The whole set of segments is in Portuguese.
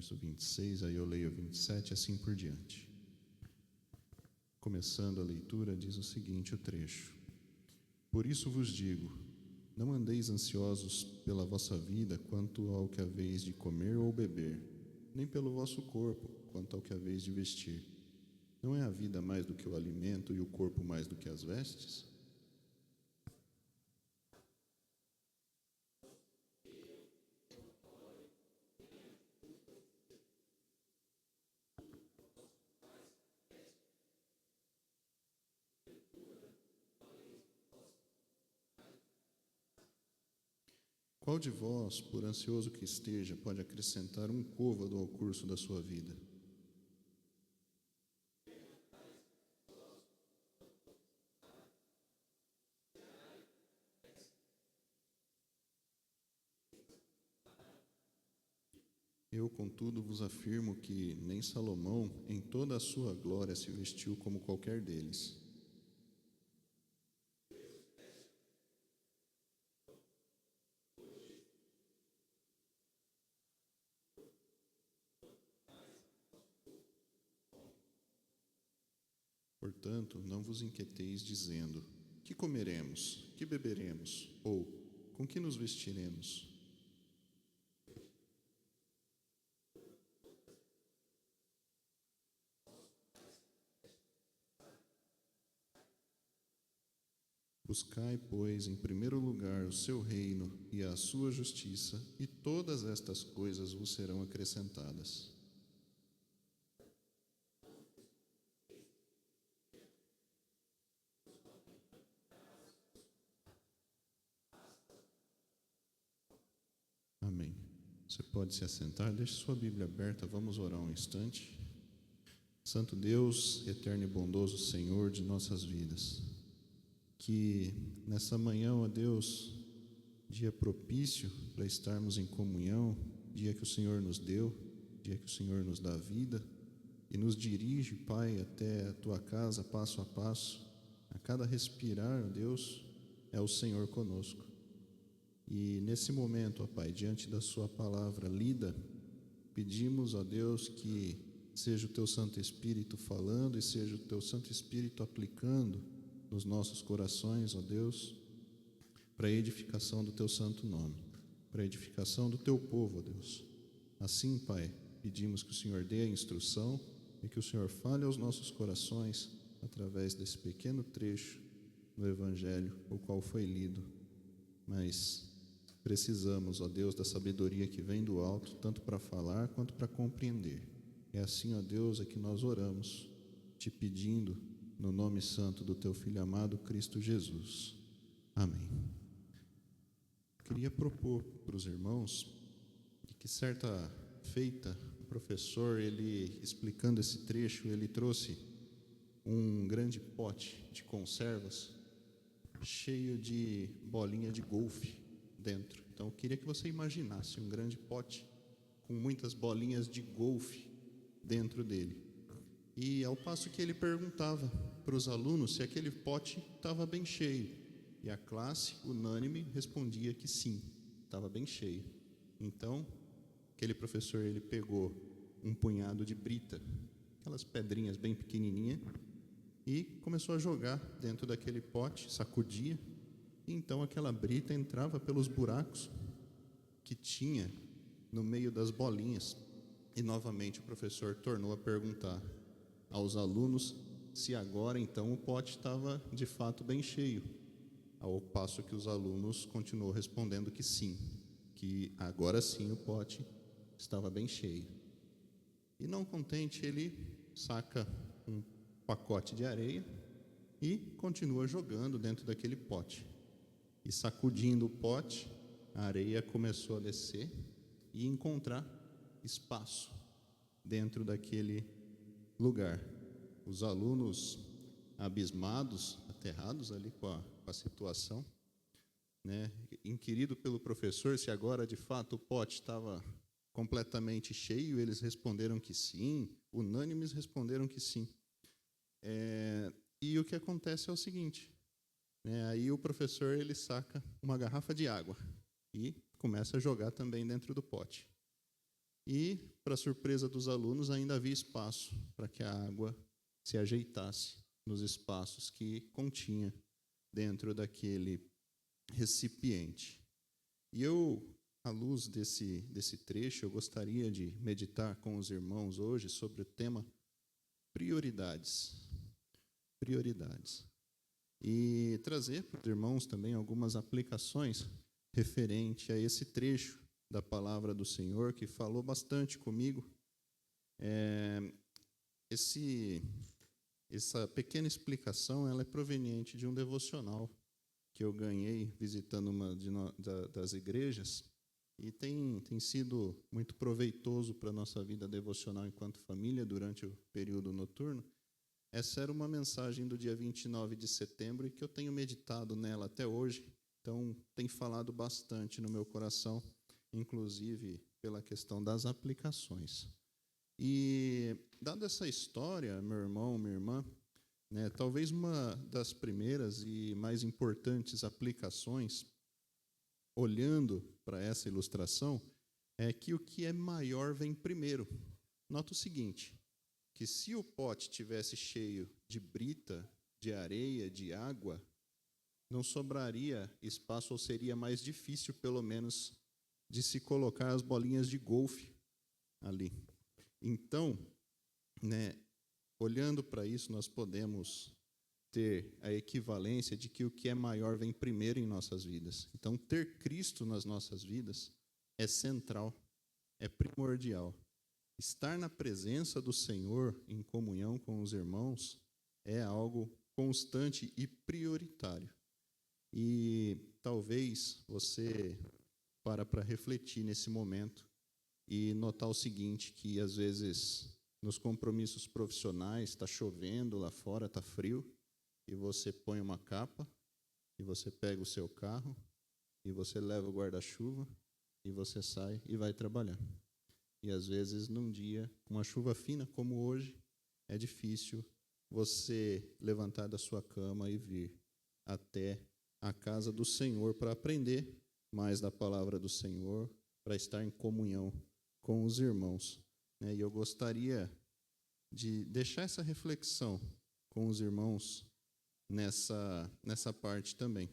verso 26, aí eu leio 27 e assim por diante. Começando a leitura, diz o seguinte o trecho: Por isso vos digo, não andeis ansiosos pela vossa vida quanto ao que haveis de comer ou beber, nem pelo vosso corpo quanto ao que haveis de vestir. Não é a vida mais do que o alimento e o corpo mais do que as vestes? Qual de vós, por ansioso que esteja, pode acrescentar um côvado ao curso da sua vida? Eu, contudo, vos afirmo que nem Salomão, em toda a sua glória, se vestiu como qualquer deles. Portanto, não vos inquieteis dizendo: que comeremos, que beberemos, ou com que nos vestiremos? Buscai, pois, em primeiro lugar o seu reino e a sua justiça, e todas estas coisas vos serão acrescentadas. Amém. Você pode se assentar, deixe sua Bíblia aberta, vamos orar um instante. Santo Deus, eterno e bondoso Senhor de nossas vidas, que nessa manhã, ó Deus, dia propício para estarmos em comunhão, dia que o Senhor nos deu, dia que o Senhor nos dá vida e nos dirige, Pai, até a Tua casa, passo a passo. A cada respirar, ó Deus, é o Senhor conosco. E nesse momento, ó Pai, diante da Sua palavra lida, pedimos, ó Deus, que seja o Teu Santo Espírito falando e seja o Teu Santo Espírito aplicando nos nossos corações, ó Deus, para a edificação do Teu santo nome, para a edificação do Teu povo, ó Deus. Assim, Pai, pedimos que o Senhor dê a instrução e que o Senhor fale aos nossos corações através desse pequeno trecho do Evangelho, o qual foi lido. Mas precisamos, ó Deus, da sabedoria que vem do alto, tanto para falar quanto para compreender. É assim, ó Deus, é que nós oramos, te pedindo no nome santo do Teu Filho amado, Cristo Jesus. Amém. Queria propor para os irmãos que certa feita, o professor, ele explicando esse trecho, ele trouxe um grande pote de conservas cheio de bolinha de golfe dentro. Então eu queria que você imaginasse um grande pote com muitas bolinhas de golfe dentro dele. E ao passo que ele perguntava para os alunos se aquele pote estava bem cheio. E a classe, unânime, respondia que sim, estava bem cheio. Então, aquele professor, ele pegou um punhado de brita, aquelas pedrinhas bem pequenininhas, e começou a jogar dentro daquele pote, sacudia, e então aquela brita entrava pelos buracos que tinha no meio das bolinhas. E novamente o professor tornou a perguntar aos alunos se agora então o pote estava de fato bem cheio, ao passo que os alunos continuou respondendo que sim, que agora sim o pote estava bem cheio. E não contente, ele saca um pacote de areia e continua jogando dentro daquele pote. E sacudindo o pote, a areia começou a descer e encontrar espaço dentro daquele lugar. Os alunos, abismados, aterrados ali com a situação, né, inquirido pelo professor se agora de fato o pote estava completamente cheio, eles responderam que sim, unânimes responderam que sim. E o que acontece é o seguinte, né, aí o professor ele saca uma garrafa de água e começa a jogar também dentro do pote. E, para surpresa dos alunos, ainda havia espaço para que a água se ajeitasse nos espaços que continha dentro daquele recipiente. E eu, à luz desse trecho, eu gostaria de meditar com os irmãos hoje sobre o tema prioridades. Prioridades. E trazer para os irmãos também algumas aplicações referente a esse trecho da palavra do Senhor, que falou bastante comigo. Essa pequena explicação ela é proveniente de um devocional que eu ganhei visitando uma das igrejas, e tem sido muito proveitoso para a nossa vida devocional enquanto família durante o período noturno. Essa era uma mensagem do dia 29 de setembro e que eu tenho meditado nela até hoje, então tem falado bastante no meu coração, inclusive pela questão das aplicações. E, dada essa história, meu irmão, minha irmã, talvez uma das primeiras e mais importantes aplicações, olhando para essa ilustração, é que o que é maior vem primeiro. Nota o seguinte, que se o pote tivesse cheio de brita, de areia, de água, não sobraria espaço, ou seria mais difícil, pelo menos, de se colocar as bolinhas de golfe ali. Então, olhando para isso, nós podemos ter a equivalência de que o que é maior vem primeiro em nossas vidas. Então, ter Cristo nas nossas vidas é central, é primordial. Estar na presença do Senhor, em comunhão com os irmãos, é algo constante e prioritário. E talvez você para refletir nesse momento e notar o seguinte, que às vezes nos compromissos profissionais está chovendo lá fora, está frio, e você põe uma capa, e você pega o seu carro, e você leva o guarda-chuva, e você sai e vai trabalhar. E às vezes, num dia, com uma chuva fina como hoje, é difícil você levantar da sua cama e vir até a casa do Senhor para aprender mais da palavra do Senhor, para estar em comunhão com os irmãos. E eu gostaria de deixar essa reflexão com os irmãos nessa parte também.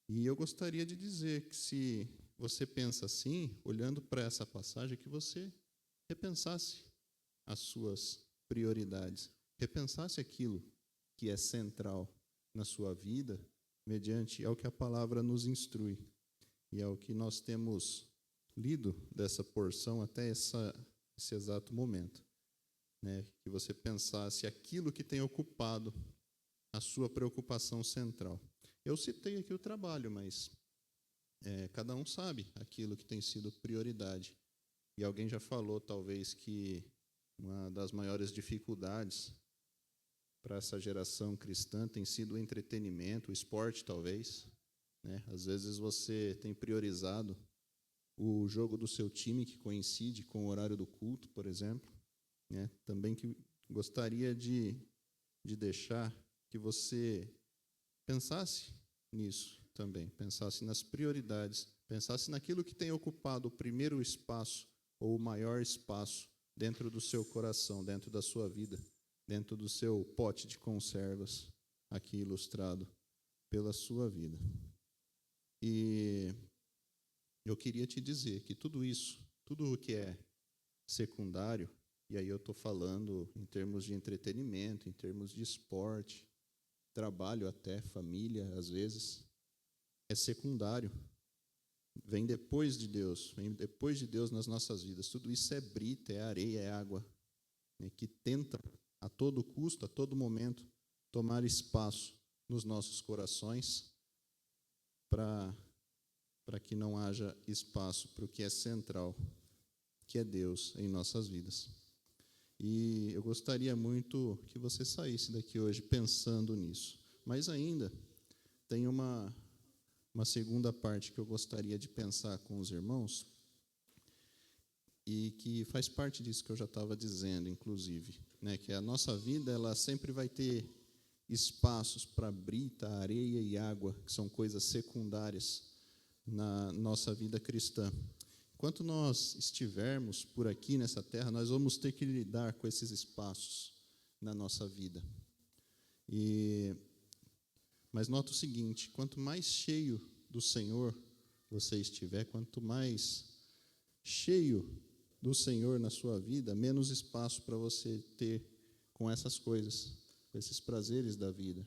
E eu gostaria de dizer que se você pensa assim, olhando para essa passagem, que você repensasse as suas prioridades, repensasse aquilo que é central na sua vida, mediante ao que a palavra nos instrui. E é o que nós temos lido dessa porção até esse exato momento. Que você pensasse aquilo que tem ocupado a sua preocupação central. Eu citei aqui o trabalho, mas cada um sabe aquilo que tem sido prioridade. E alguém já falou, talvez, que uma das maiores dificuldades para essa geração cristã tem sido o entretenimento, o esporte, talvez. Às vezes você tem priorizado o jogo do seu time, que coincide com o horário do culto, por exemplo. Também que gostaria de deixar que você pensasse nisso também, pensasse nas prioridades, pensasse naquilo que tem ocupado o primeiro espaço ou o maior espaço dentro do seu coração, dentro da sua vida, dentro do seu pote de conservas, aqui ilustrado pela sua vida. E eu queria te dizer que tudo isso, tudo o que é secundário, e aí eu estou falando em termos de entretenimento, em termos de esporte, trabalho até, família, às vezes, é secundário. Vem depois de Deus nas nossas vidas. Tudo isso é brita, é areia, é água, que tenta a todo custo, a todo momento, tomar espaço nos nossos corações para que não haja espaço para o que é central, que é Deus em nossas vidas. E eu gostaria muito que você saísse daqui hoje pensando nisso. Mas ainda tem uma segunda parte que eu gostaria de pensar com os irmãos e que faz parte disso que eu já estava dizendo, inclusive, que a nossa vida ela sempre vai ter espaços para brita, areia e água, que são coisas secundárias na nossa vida cristã. enquanto nós estivermos por aqui nessa terra, nós vamos ter que lidar com esses espaços na nossa vida. Mas nota o seguinte: quanto mais cheio do Senhor você estiver, quanto mais cheio do Senhor na sua vida, menos espaço para você ter com essas coisas, com esses prazeres da vida,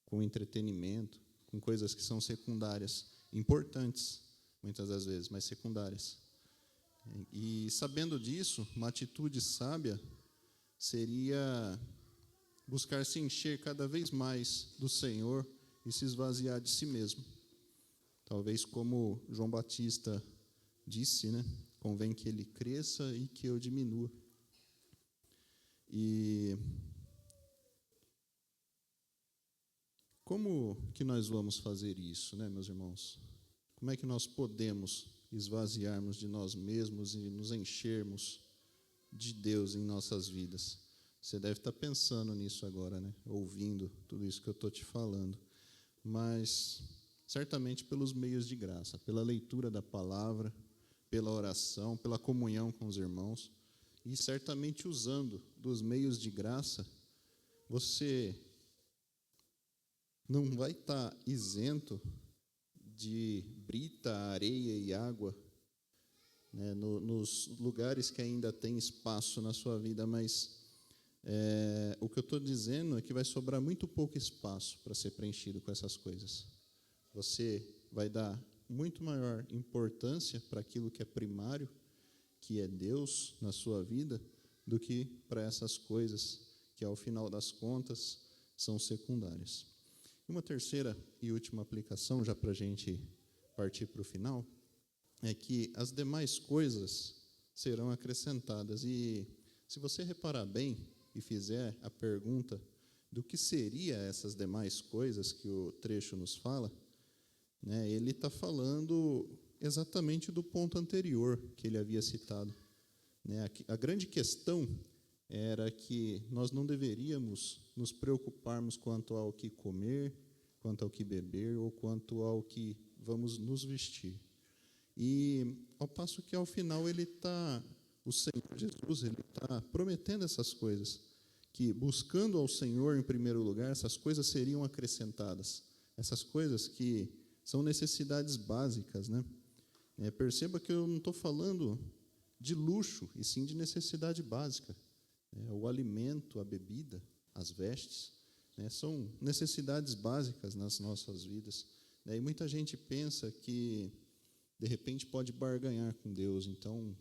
com entretenimento, com coisas que são secundárias, importantes, muitas das vezes, mas secundárias. E sabendo disso, uma atitude sábia seria buscar se encher cada vez mais do Senhor e se esvaziar de si mesmo. Talvez como João Batista disse, né? Convém que ele cresça e que eu diminua. E como que nós vamos fazer isso, né, meus irmãos? Como é que nós podemos esvaziarmos de nós mesmos e nos enchermos de Deus em nossas vidas? Você deve estar pensando nisso agora, né? Ouvindo tudo isso que eu estou te falando. Mas certamente pelos meios de graça, pela leitura da palavra, pela oração, pela comunhão com os irmãos, e certamente usando dos meios de graça, você não vai estar isento de brita, areia e água, né, nos lugares que ainda tem espaço na sua vida, mas o que eu estou dizendo é que vai sobrar muito pouco espaço para ser preenchido com essas coisas. Você vai dar muito maior importância para aquilo que é primário, que é Deus na sua vida, do que para essas coisas que, ao final das contas, são secundárias. Uma terceira e última aplicação, já para a gente partir para o final, é que as demais coisas serão acrescentadas. E se você reparar bem e fizer a pergunta do que seria essas demais coisas que o trecho nos fala, né, ele está falando exatamente do ponto anterior que ele havia citado. Né, a grande questão era que nós não deveríamos nos preocuparmos quanto ao que comer, quanto ao que beber ou quanto ao que vamos nos vestir. E ao passo que ao final o Senhor Jesus, ele está prometendo essas coisas, que buscando ao Senhor em primeiro lugar, essas coisas seriam acrescentadas. Essas coisas que são necessidades básicas, né? Perceba que eu não estou falando de luxo, e sim de necessidade básica. O alimento, a bebida, as vestes, né, são necessidades básicas nas nossas vidas. E muita gente pensa que, de repente, pode barganhar com Deus. Então,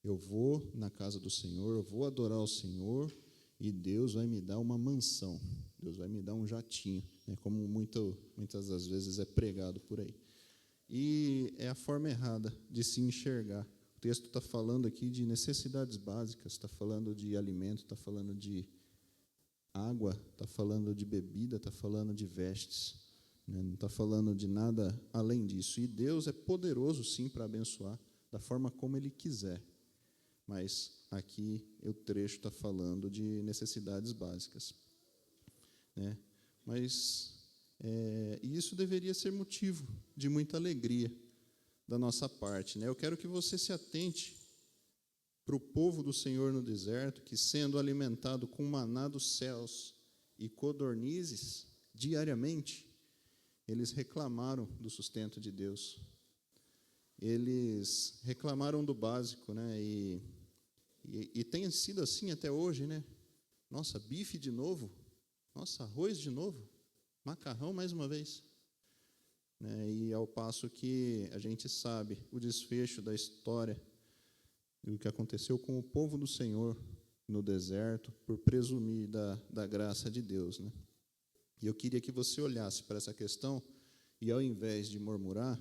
eu vou na casa do Senhor, eu vou adorar o Senhor, e Deus vai me dar uma mansão, Deus vai me dar um jatinho, né, como muitas das vezes é pregado por aí. E é a forma errada de se enxergar. O texto está falando aqui de necessidades básicas, está falando de alimento, está falando de água, está falando de bebida, está falando de vestes, né? Não está falando de nada além disso. E Deus é poderoso, sim, para abençoar da forma como Ele quiser. Mas aqui o trecho está falando de necessidades básicas, né? Mas isso deveria ser motivo de muita alegria da nossa parte, né? Eu quero que você se atente para o povo do Senhor no deserto, que sendo alimentado com maná dos céus e codornizes diariamente, eles reclamaram do sustento de Deus. Eles reclamaram do básico, né? E tem sido assim até hoje, né? Nossa, bife de novo? Nossa, arroz de novo? Macarrão mais uma vez? Né? E ao passo que a gente sabe o desfecho da história, do que aconteceu com o povo do Senhor no deserto, por presumir da graça de Deus, né? E eu queria que você olhasse para essa questão e, ao invés de murmurar,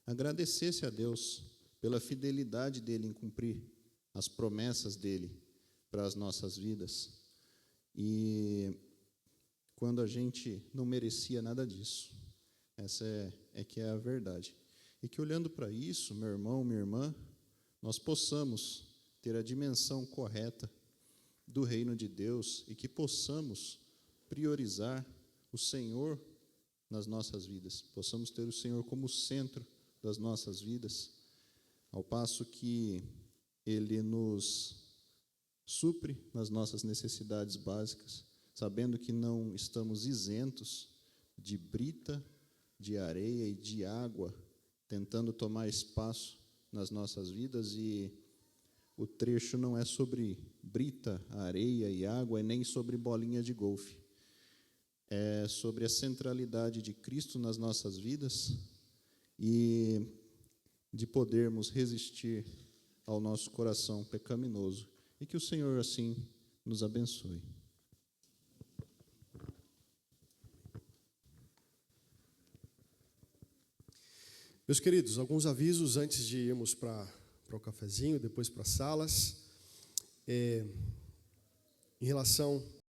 agradecesse a Deus pela fidelidade dele em cumprir as promessas dele para as nossas vidas. E quando a gente não merecia nada disso. Essa que é a verdade. E que, olhando para isso, meu irmão, minha irmã, nós possamos ter a dimensão correta do reino de Deus e que possamos priorizar o Senhor nas nossas vidas. Possamos ter o Senhor como centro das nossas vidas, ao passo que Ele nos supre nas nossas necessidades básicas, sabendo que não estamos isentos de brita, de areia e de água, tentando tomar espaço nas nossas vidas, e o trecho não é sobre brita, areia e água, e nem sobre bolinha de golfe. É sobre a centralidade de Cristo nas nossas vidas e de podermos resistir ao nosso coração pecaminoso. E que o Senhor, assim, nos abençoe. Meus queridos, alguns avisos antes de irmos para o cafezinho, depois para as salas. Em relação